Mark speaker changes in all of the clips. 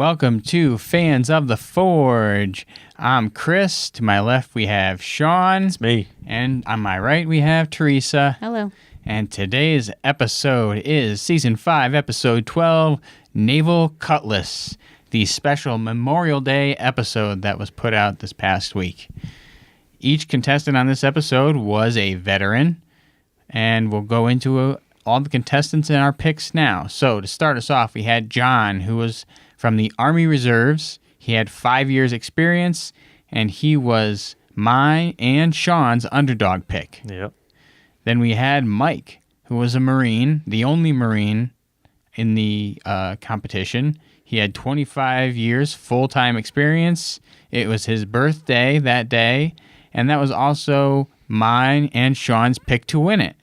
Speaker 1: Welcome to Fans of the Forge. I'm Chris. To my left, we have Sean.
Speaker 2: It's me.
Speaker 1: And on my right, we have Teresa.
Speaker 3: Hello.
Speaker 1: And today's episode is Season 5, Episode 12, Naval Cutlass, the special Memorial Day episode that was put out this past week. Each contestant on this episode was a veteran, and we'll go into all the contestants in our picks now. So to start us off, we had John, who was from the Army Reserves. He had 5 years experience, and he was mine and Sean's underdog pick.
Speaker 2: Yep.
Speaker 1: Then we had Mike, who was a Marine, the only Marine in the competition. He had 25 years full-time experience. It was his birthday that day, and that was also mine and Sean's pick to win it.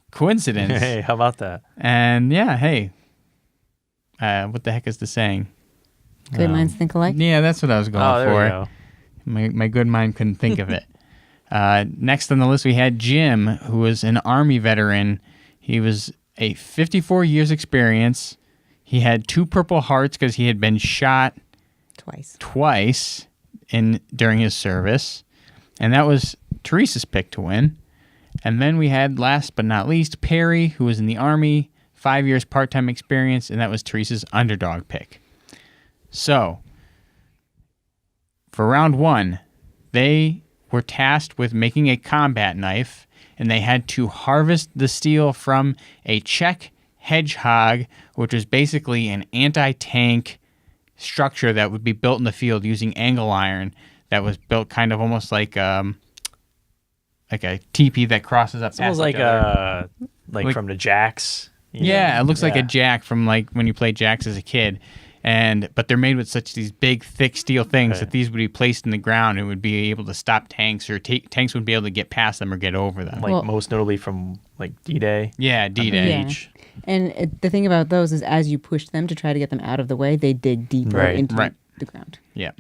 Speaker 1: Coincidence.
Speaker 2: Hey, how about that?
Speaker 1: And yeah, hey. What the heck is the saying?
Speaker 3: Great minds think alike?
Speaker 1: Yeah, that's what I was going
Speaker 2: there
Speaker 1: for.
Speaker 2: we go.
Speaker 1: My good mind couldn't think of it. Next on the list, we had Jim, who was an Army veteran. He was a 54 years experience. He had 2 Purple Hearts because he had been shot twice during his service. And that was Teresa's pick to win. And then we had, last but not least, Perry, who was in the Army, 5 years part-time experience, and that was Teresa's underdog pick. So, for round 1, they were tasked with making a combat knife, and they had to harvest the steel from a Czech hedgehog, which was basically an anti-tank structure that would be built in the field using angle iron that was built kind of almost like a teepee that crosses up.
Speaker 2: It's almost like from the Jacks.
Speaker 1: Yeah, it looks like a jack from like when you played jacks as a kid. But they're made with such these big, thick steel things that these would be placed in the ground and would be able to stop tanks, or tanks would be able to get past them or get over them.
Speaker 2: Like most notably from like D-Day.
Speaker 1: Yeah, D-Day.
Speaker 3: Yeah. And the thing about those is as you push them to try to get them out of the way, they dig deeper into the ground.
Speaker 1: Yeah.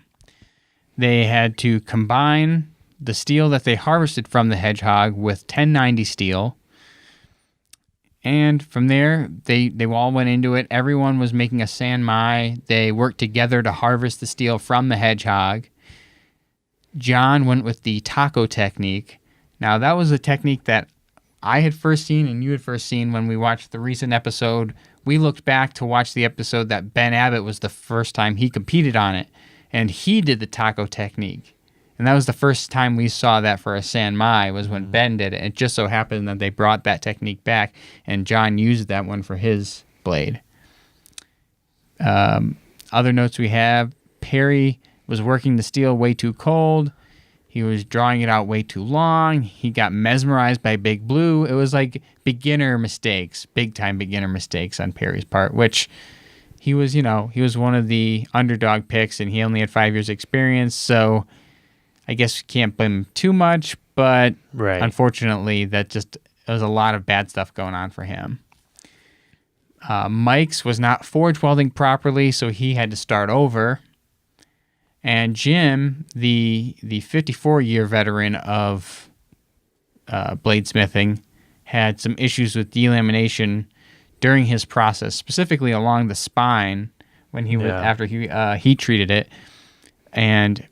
Speaker 1: They had to combine the steel that they harvested from the hedgehog with 1090 steel. And from there, they all went into it. Everyone was making a sanmai. They worked together to harvest the steel from the hedgehog. John went with the taco technique. Now, that was a technique that I had first seen and you had first seen when we watched the recent episode. We looked back to watch the episode that Ben Abbott was the first time he competed on it. And he did the taco technique. And that was the first time we saw that for a sanmai, was when Ben did it. It just so happened that they brought that technique back, and John used that one for his blade. Other notes we have, Perry was working the steel way too cold. He was drawing it out way too long. He got mesmerized by Big Blue. It was like beginner mistakes, big-time beginner mistakes on Perry's part, which he was one of the underdog picks, and he only had 5 years experience, so I guess you can't blame him too much, but unfortunately, there was a lot of bad stuff going on for him. Mike's was not forge welding properly, so he had to start over. And Jim, the 54-year veteran of bladesmithing, had some issues with delamination during his process, specifically along the spine when he after he heat treated it, and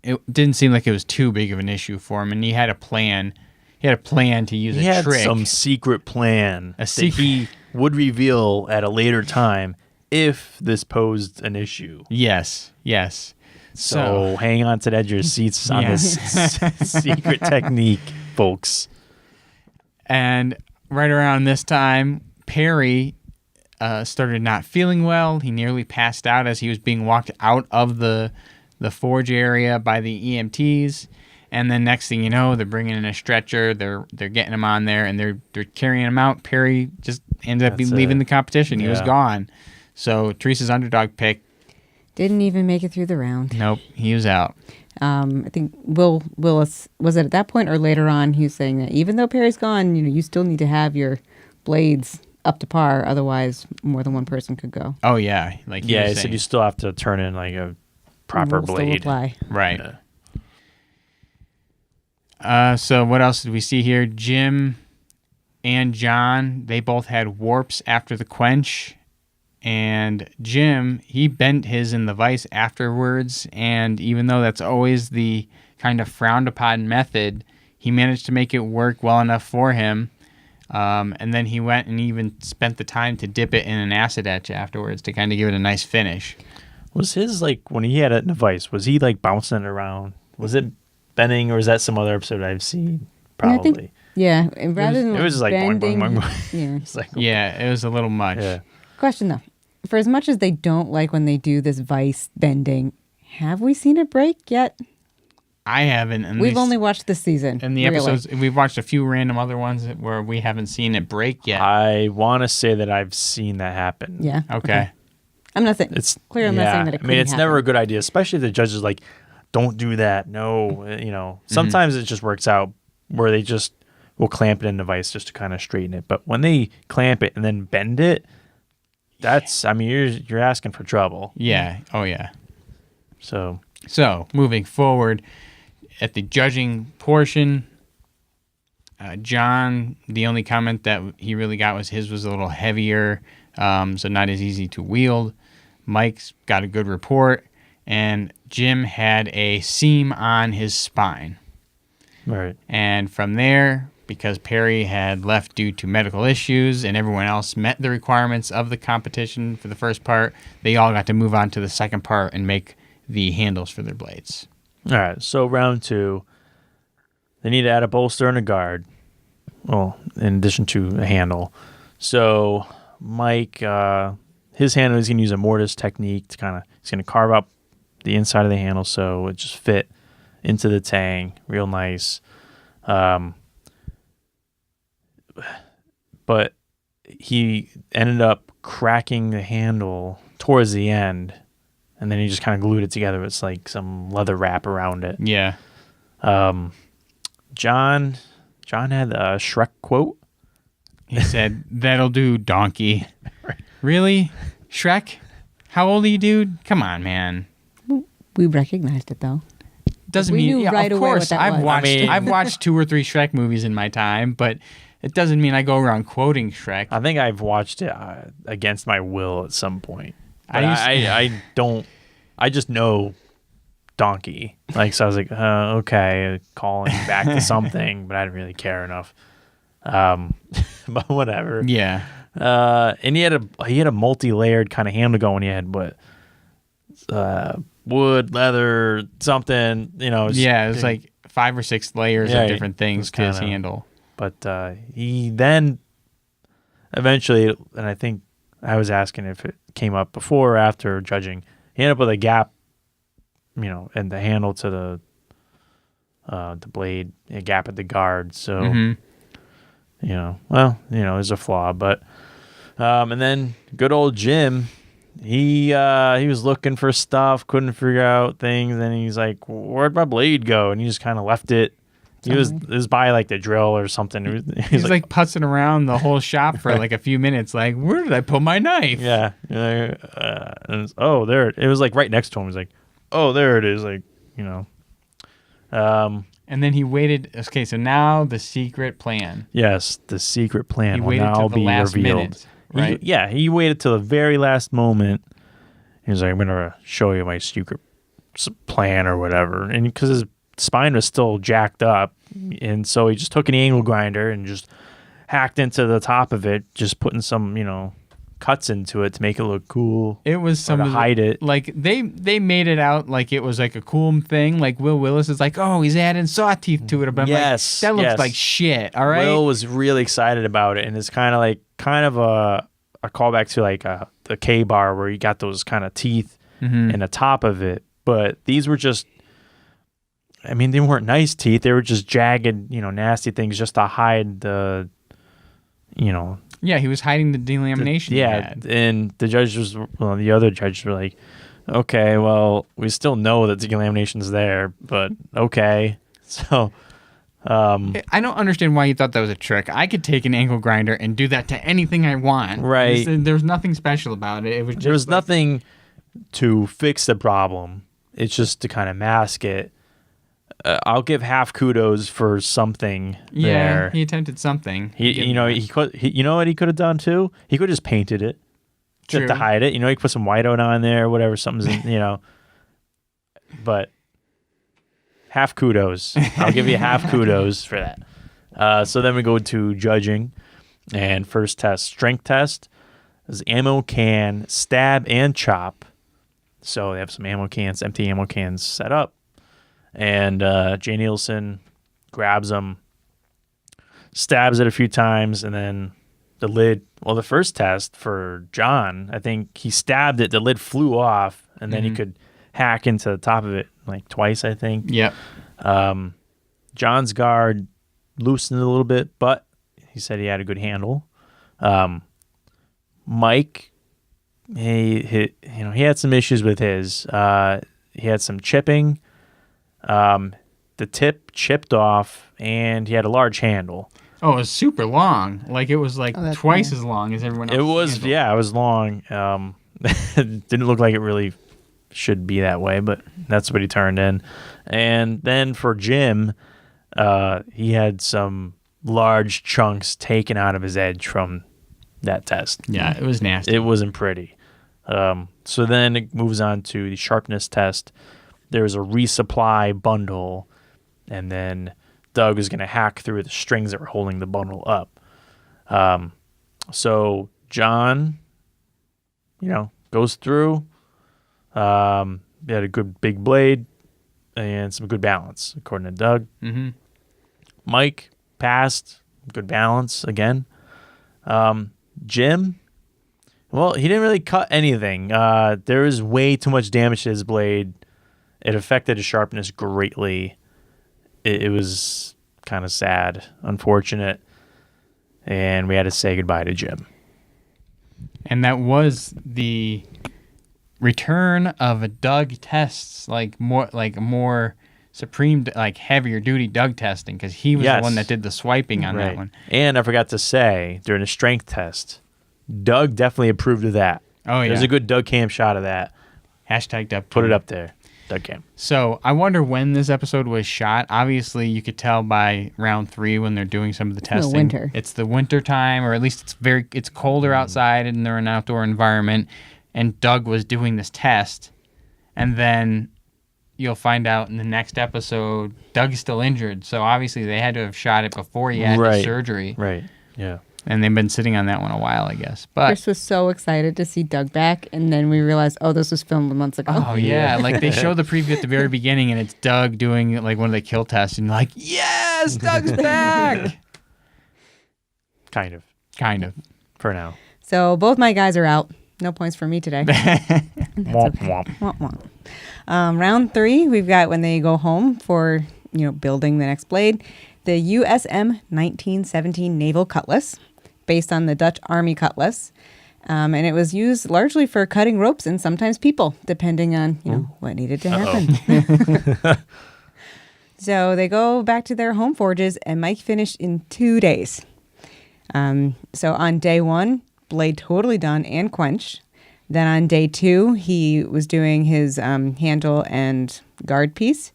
Speaker 1: it didn't seem like it was too big of an issue for him, and he had a plan. He had a plan to use a trick.
Speaker 2: He had some secret plan that he would reveal at a later time if this posed an issue.
Speaker 1: Yes.
Speaker 2: So hang on to the edge of your seats on this secret technique, folks.
Speaker 1: And right around this time, Perry started not feeling well. He nearly passed out as he was being walked out of the forge area by the EMTs, and then next thing you know, they're bringing in a stretcher. They're getting him on there, and they're carrying him out. Perry just ended up leaving the competition. He was gone. So Teresa's underdog pick
Speaker 3: didn't even make it through the round.
Speaker 1: Nope, he was out.
Speaker 3: I think Willis, was it at that point or later on? He was saying that even though Perry's gone, you still need to have your blades up to par, otherwise more than one person could go.
Speaker 1: Oh yeah,
Speaker 2: he said you still have to turn in like a proper blade.
Speaker 1: Right. So what else did we see here? Jim and John, they both had warps after the quench. And Jim, he bent his in the vise afterwards, and even though that's always the kind of frowned upon method, he managed to make it work well enough for him. And then he went and even spent the time to dip it in an acid etch afterwards to kind of give it a nice finish.
Speaker 2: Was his, like, when he had it in a vise, was he, like, bouncing it around? Was it bending, or is that some other episode I've seen? Probably.
Speaker 3: Yeah, and rather than
Speaker 2: it was like boing,
Speaker 3: bending,
Speaker 2: boing, boing, boing.
Speaker 3: yeah.
Speaker 2: It's like,
Speaker 1: Yeah, it was a little much.
Speaker 2: yeah.
Speaker 3: Question though, for as much as they don't like when they do this vice bending, have we seen it break yet?
Speaker 1: I haven't. And
Speaker 3: We've only watched this season.
Speaker 1: And the
Speaker 3: really.
Speaker 1: episodes, we've watched a few random other ones where we haven't seen it break yet.
Speaker 2: I want to say that I've seen that happen.
Speaker 3: Yeah.
Speaker 1: Okay.
Speaker 3: I'm not saying
Speaker 2: It's
Speaker 3: clear. I'm not saying that it.
Speaker 2: I mean, it's never a
Speaker 3: happen.
Speaker 2: good idea, especially if the judge is like, "Don't do that." No, Sometimes it just works out where they just will clamp it in the vise just to kind of straighten it. But when they clamp it and then bend it, that's, I mean, you're asking for trouble.
Speaker 1: Yeah. Oh, yeah.
Speaker 2: So
Speaker 1: Moving forward, at the judging portion, John, the only comment that he really got was his was a little heavier, so not as easy to wield. Mike's got a good report, and Jim had a seam on his spine.
Speaker 2: right.
Speaker 1: And from there, because Perry had left due to medical issues and everyone else met the requirements of the competition for the first part, they all got to move on to the second part and make the handles for their blades.
Speaker 2: All right. So round 2, they need to add a bolster and a guard. Well, in addition to a handle. So Mike, his handle, he's going to use a mortise technique to he's going to carve up the inside of the handle so it just fit into the tang real nice. But he ended up cracking the handle towards the end, and then he just kind of glued it together with like some leather wrap around it.
Speaker 1: Yeah.
Speaker 2: John had a Shrek quote.
Speaker 1: He said, "That'll do, donkey." Really? Shrek? How old are you, dude? Come on, man.
Speaker 3: We recognized it though.
Speaker 1: Doesn't
Speaker 3: We
Speaker 1: mean
Speaker 3: knew right
Speaker 1: of
Speaker 3: away what
Speaker 1: course
Speaker 3: that
Speaker 1: I've
Speaker 3: was.
Speaker 1: watched
Speaker 2: I mean-
Speaker 1: I've watched 2 or 3 Shrek movies in my time, but it doesn't mean I go around quoting Shrek.
Speaker 2: I think I've watched it against my will at some point. But
Speaker 1: I
Speaker 2: I just know donkey. Like, so I was like, okay, calling back to something, but I didn't really care enough. But whatever.
Speaker 1: Yeah.
Speaker 2: And he had a multi-layered kind of handle going. He had wood, leather, something.
Speaker 1: Yeah, it was like 5 or 6 layers
Speaker 2: Yeah,
Speaker 1: of different
Speaker 2: it
Speaker 1: things
Speaker 2: was
Speaker 1: to his
Speaker 2: kinda-
Speaker 1: handle.
Speaker 2: But he then eventually, and I think I was asking if it came up before or after judging, he ended up with a gap, and the handle to the blade, a gap at the guard. So,
Speaker 1: Mhm.
Speaker 2: there's a flaw. But and then good old Jim, he was looking for stuff, couldn't figure out things, and he's like, "Where'd my blade go?" And he just kind of left it. It was by like the drill or something.
Speaker 1: He's like putzing around the whole shop for like a few minutes, like, where did I put my knife?
Speaker 2: yeah. And there it was, like right next to him. He's like, "Oh, there it is." Like,
Speaker 1: And then he waited. Okay, so now the secret plan.
Speaker 2: yes, the secret plan
Speaker 1: He
Speaker 2: will
Speaker 1: waited
Speaker 2: now
Speaker 1: till the
Speaker 2: be
Speaker 1: last
Speaker 2: revealed.
Speaker 1: minute, right?
Speaker 2: He waited till the very last moment. He was like, "I'm gonna show you my secret plan or whatever," and because his spine was still jacked up, and so he just took an angle grinder and just hacked into the top of it, just putting some cuts into it to make it look cool.
Speaker 1: It was
Speaker 2: or
Speaker 1: some
Speaker 2: to
Speaker 1: of the-
Speaker 2: hide it.
Speaker 1: Like they made it out like it was like a cool thing. Like Will Willis is like, oh, he's adding saw teeth to it. But I'm
Speaker 2: Yes,
Speaker 1: like, that looks
Speaker 2: yes.
Speaker 1: like shit. All right.
Speaker 2: Will was really excited about it, and it's kind of a callback to like the K bar where you got those kind of teeth in the top of it. But these were just, I mean, they weren't nice teeth. They were just jagged, nasty things just to hide the,
Speaker 1: Yeah, he was hiding the delamination. he had.
Speaker 2: and the other judges were like, okay, well, we still know that the delamination's there, but okay. So,
Speaker 1: I don't understand why you thought that was a trick. I could take an angle grinder and do that to anything I want.
Speaker 2: Right.
Speaker 1: There's nothing special about it. It was just
Speaker 2: there was
Speaker 1: like-
Speaker 2: nothing to fix the problem. It's just to kind of mask it. I'll give half kudos for something
Speaker 1: Yeah,
Speaker 2: there.
Speaker 1: he attempted something.
Speaker 2: He you know what he could have done too? He could have just painted it.
Speaker 1: True.
Speaker 2: to hide it. You know, you can put some whiteout on there, whatever, something's in, but half kudos. I'll give you half kudos for that. So then we go to judging, and first test, strength test, is ammo can, stab, and chop. So they have some ammo cans, empty ammo cans set up, and Jay Nielsen grabs them, stabs it a few times, and then the lid. Well, the first test for John, I think he stabbed it, the lid flew off, and then he could hack into the top of it like twice, I think.
Speaker 1: Yep.
Speaker 2: John's guard loosened a little bit, but he said he had a good handle. Mike, he had some issues with his. He had some chipping. The tip chipped off, and he had a large handle.
Speaker 1: Oh, it was super long. Like it was like
Speaker 3: that's
Speaker 1: twice
Speaker 3: weird.
Speaker 1: as long as everyone else.
Speaker 2: It was, it was long. It didn't look like it really should be that way, but that's what he turned in. And then for Jim, he had some large chunks taken out of his edge from that test.
Speaker 1: Yeah, it was nasty.
Speaker 2: It wasn't pretty. So then it moves on to the sharpness test. There's a resupply bundle, and then Doug is going to hack through the strings that were holding the bundle up. So John, goes through. He had a good big blade and some good balance, according to Doug.
Speaker 1: Mm-hmm.
Speaker 2: Mike passed, good balance again. Jim, well, he didn't really cut anything. There was way too much damage to his blade. It affected his sharpness greatly. It was kind of sad, unfortunate, and we had to say goodbye to Jim.
Speaker 1: And that was the return of a Doug tests, like more supreme, like heavier duty Doug testing, because he was the one that did the swiping on that one.
Speaker 2: And I forgot to say, during the strength test, Doug definitely approved of that.
Speaker 1: Oh, yeah.
Speaker 2: There's a good Doug Cam shot of that.
Speaker 1: Hashtag Doug.
Speaker 2: Put it up there. Doug Cam.
Speaker 1: So I wonder when this episode was shot. Obviously, you could tell by round 3 when they're doing some of the testing.
Speaker 3: winter.
Speaker 1: It's the winter time, or at least it's colder outside, and they're in an outdoor environment. And Doug was doing this test, and then you'll find out in the next episode, Doug's still injured. So obviously, they had to have shot it before he had the surgery.
Speaker 2: Right. Yeah.
Speaker 1: And they've been sitting on that one a while, I guess. But
Speaker 3: Chris was so excited to see Doug back, and then we realized, this was filmed months ago.
Speaker 1: oh yeah, like they show the preview at the very beginning, and it's Doug doing like one of the kill tests, and you're like, yes, Doug's back.
Speaker 2: Kind of. For now.
Speaker 3: So both my guys are out. No points for me today.
Speaker 2: Womp womp.
Speaker 3: Womp womp. Round 3, we've got when they go home for building the next blade, the USM 1917 Naval Cutlass, based on the Dutch Army Cutlass. And it was used largely for cutting ropes and sometimes people, depending on what needed to happen. So they go back to their home forges, and Mike finished in 2 days. So on day 1, blade totally done and quenched. Then on day 2, he was doing his handle and guard piece.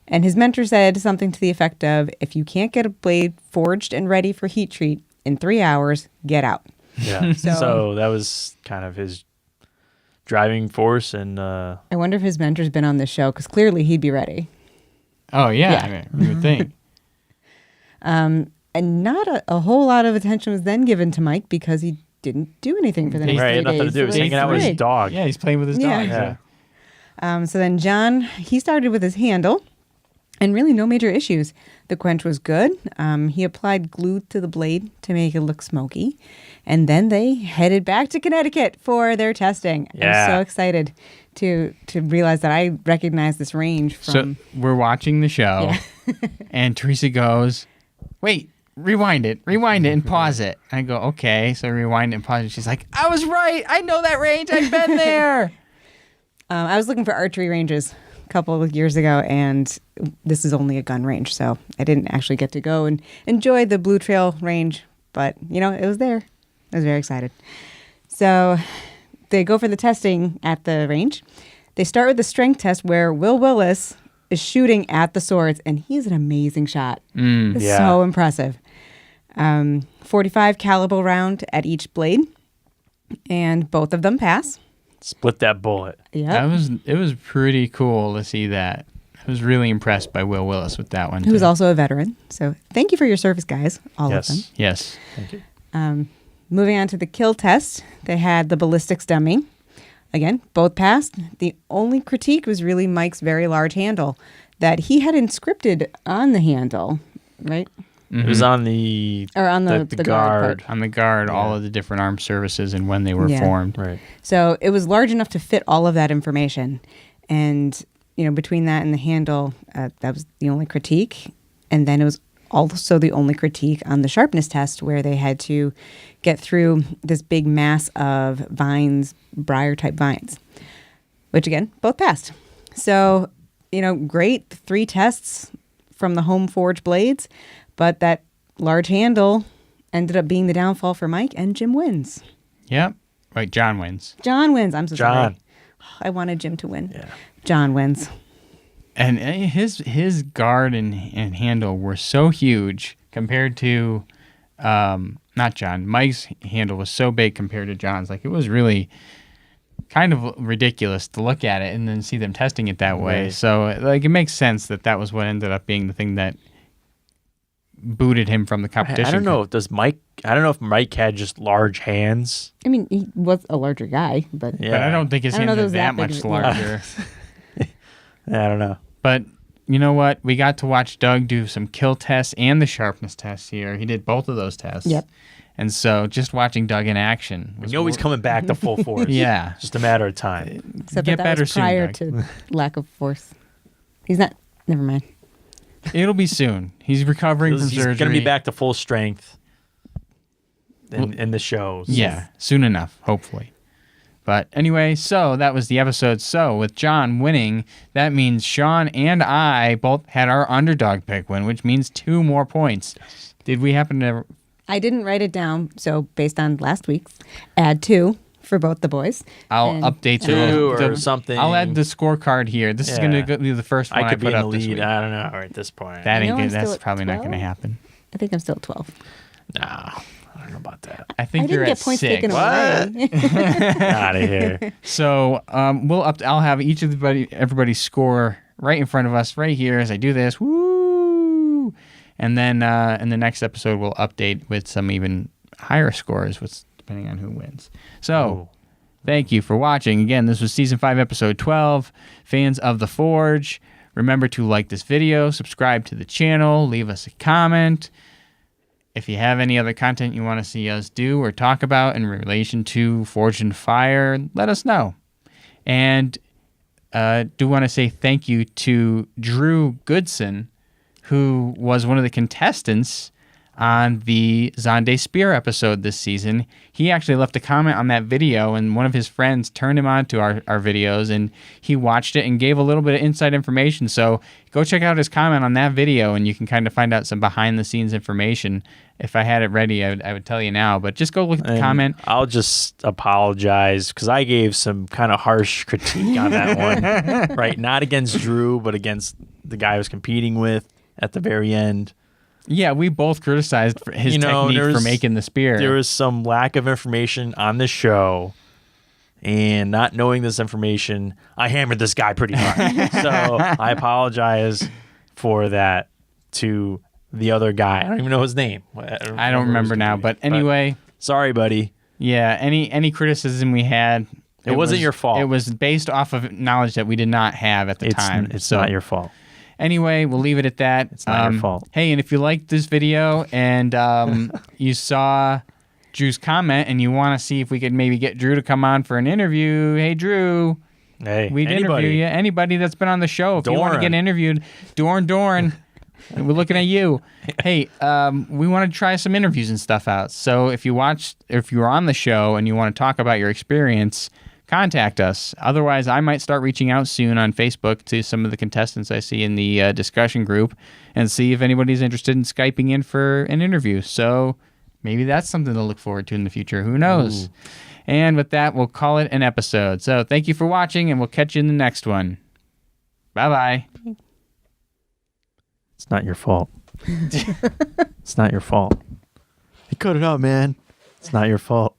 Speaker 3: And his mentor said something to the effect of, if you can't get a blade forged and ready for heat treat in 3 hours, get out.
Speaker 2: Yeah. So that was kind of his driving force. And
Speaker 3: I wonder if his mentor's been on this show, because clearly he'd be ready.
Speaker 1: Oh, yeah. I mean, you would think.
Speaker 3: And not a whole lot of attention was then given to Mike because he didn't do anything for the next 3 days.
Speaker 2: Right, nothing to do. He was hanging out with his dog.
Speaker 1: Yeah, he's playing with his dog.
Speaker 2: Yeah.
Speaker 3: So then John, he started with his handle, and really no major issues. The quench was good. He applied glue to the blade to make it look smoky. And then they headed back to Connecticut for their testing.
Speaker 2: Yeah.
Speaker 3: I'm so excited to realize that I recognize this range from...
Speaker 1: So we're watching the show, and Teresa goes, wait, rewind it and pause it. I go, okay. So rewind it and pause it. She's like, I was right. I know that range. I've been there.
Speaker 3: I was looking for archery ranges a couple of years ago, and this is only a gun range, so I didn't actually get to go and enjoy the Blue Trail range, but, it was there. I was very excited. So they go for the testing at the range. They start with the strength test where Will Willis is shooting at the swords, and he's an amazing shot. It's so impressive. 45 caliber round at each blade. and both of them pass.
Speaker 2: Split that bullet.
Speaker 3: Yeah.
Speaker 1: It was pretty cool to see that. I was really impressed by Will Willis with that one.
Speaker 3: Who's
Speaker 1: too.
Speaker 3: also a veteran. So thank you for your service, guys. All of them.
Speaker 1: Yes.
Speaker 2: Thank you.
Speaker 3: Moving on to the kill test, they had the ballistics dummy. Again, both passed. The only critique was really Mike's very large handle that he had inscripted on the handle, right?
Speaker 2: It was on the
Speaker 3: Or on the guard part.
Speaker 1: On the guard, all of the different armed services and when they were formed.
Speaker 2: Right.
Speaker 3: So it was large enough to fit all of that information. And, between that and the handle, that was the only critique. And then it was also the only critique on the sharpness test where they had to get through this big mass of vines, briar-type vines, which, again, both passed. So, great 3 tests from the home forge blades, but that large handle ended up being the downfall for Mike, and Jim wins.
Speaker 1: Yep. Right, John wins.
Speaker 3: John wins. I'm so
Speaker 2: John.
Speaker 3: sorry. I wanted Jim to win.
Speaker 2: Yeah.
Speaker 3: John wins.
Speaker 1: And his guard and handle were so huge compared to, not John, Mike's handle was so big compared to John's. Like, it was really kind of ridiculous to look at it and then see them testing it that way.
Speaker 2: Right.
Speaker 1: So, like, it makes sense that was what ended up being the thing that booted him from the competition.
Speaker 2: I don't know. I don't know if Mike had just large hands.
Speaker 3: I mean, he was a larger guy, but
Speaker 2: Yeah.
Speaker 1: But I don't think his
Speaker 3: I don't
Speaker 1: hands
Speaker 3: know
Speaker 1: are
Speaker 3: that
Speaker 1: that
Speaker 3: was that big
Speaker 1: much
Speaker 3: of a-
Speaker 1: larger.
Speaker 2: I don't know.
Speaker 1: But you know what? We got to watch Doug do some kill tests and the sharpness tests here. He did both of those tests.
Speaker 3: Yep.
Speaker 1: And so just watching Doug in action
Speaker 2: We
Speaker 1: was
Speaker 2: know he's coming back to full force.
Speaker 1: Yeah.
Speaker 2: Just a matter of time.
Speaker 3: except
Speaker 1: Get
Speaker 3: that
Speaker 1: better
Speaker 3: was
Speaker 1: soon,
Speaker 3: prior
Speaker 1: Doug.
Speaker 3: to lack of force. He's not. Never mind.
Speaker 1: It'll be soon. He's recovering from
Speaker 2: He's
Speaker 1: surgery.
Speaker 2: going to be back to full strength in the shows.
Speaker 1: Yeah, soon enough, hopefully. But anyway, so that was the episode. So with John winning, that means Sean and I both had our underdog pick win, which means 2 more points. Did we happen to...
Speaker 3: I didn't write it down, so based on last week's, add 2 for both the boys.
Speaker 1: I'll
Speaker 3: And-
Speaker 1: update
Speaker 2: 2 or
Speaker 1: the-
Speaker 2: something.
Speaker 1: I'll add the scorecard here. This is going
Speaker 2: Yeah.
Speaker 1: to be the first one
Speaker 2: I could be
Speaker 1: put
Speaker 2: in the
Speaker 1: up this
Speaker 2: lead.
Speaker 1: week.
Speaker 2: I don't know at this point.
Speaker 1: That
Speaker 3: You
Speaker 1: ain't
Speaker 3: know I'm
Speaker 1: good.
Speaker 3: still
Speaker 1: That's
Speaker 3: at
Speaker 1: probably not going to
Speaker 3: 12?
Speaker 1: happen.
Speaker 3: I think I'm still at 12.
Speaker 2: No, I don't know about that.
Speaker 1: I think
Speaker 3: I
Speaker 1: you're
Speaker 3: didn't
Speaker 1: at
Speaker 3: get points
Speaker 1: 6.
Speaker 3: taken
Speaker 2: What?
Speaker 3: away.
Speaker 2: Out of here.
Speaker 1: So I'll have each of everybody's score right in front of us right here as I do this. Woo! And then in the next episode we'll update with some even higher scores, depending on who wins. So thank you for watching. Again, this was season 5, episode 12. Fans of the Forge, remember to like this video, subscribe to the channel, leave us a comment. If you have any other content you want to see us do or talk about in relation to Forged in Fire, let us know. And do want to say thank you to Drew Goodson, who was one of the contestants on the Zonde Spear episode this season. He actually left a comment on that video, and one of his friends turned him on to our videos, and he watched it and gave a little bit of inside information. So go check out his comment on that video, and you can kind of find out some behind-the-scenes information. If I had it ready, I would tell you now, but just go look at the comment.
Speaker 2: I'll just apologize because I gave some kind of harsh critique on that one. Right? Not against Drew, but against the guy I was competing with at the very end.
Speaker 1: Yeah, we both criticized his technique for making the spear.
Speaker 2: There was some lack of information on the show, and not knowing this information, I hammered this guy pretty hard. So I apologize for that to the other guy. I don't even know his name.
Speaker 1: I don't remember now, but anyway.
Speaker 2: Sorry, buddy.
Speaker 1: Yeah, any criticism we had...
Speaker 2: It wasn't your fault.
Speaker 1: It was based off of knowledge that we did not have at the time.
Speaker 2: It's not your fault.
Speaker 1: Anyway, we'll leave it at that.
Speaker 2: It's not your fault.
Speaker 1: Hey, and if you liked this video and you saw Drew's comment and you want to see if we could maybe get Drew to come on for an interview, hey, Drew,
Speaker 2: Hey,
Speaker 1: we'd interview you. Anybody that's been on the show, if you want to get interviewed, Dorn, we're looking at you. Hey, we want to try some interviews and stuff out. So if you're on the show and you want to talk about your experience, contact us. Otherwise, I might start reaching out soon on Facebook to some of the contestants I see in the discussion group and see if anybody's interested in Skyping in for an interview. So maybe that's something to look forward to in the future. Who knows? Ooh. And with that, we'll call it an episode. So thank you for watching, and we'll catch you in the next one. Bye-bye.
Speaker 2: It's not your fault. It's not your fault. You cut it out, man. It's not your fault.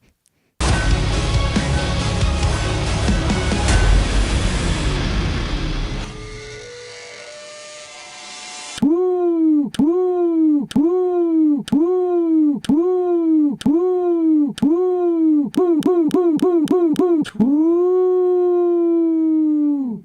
Speaker 2: Woo.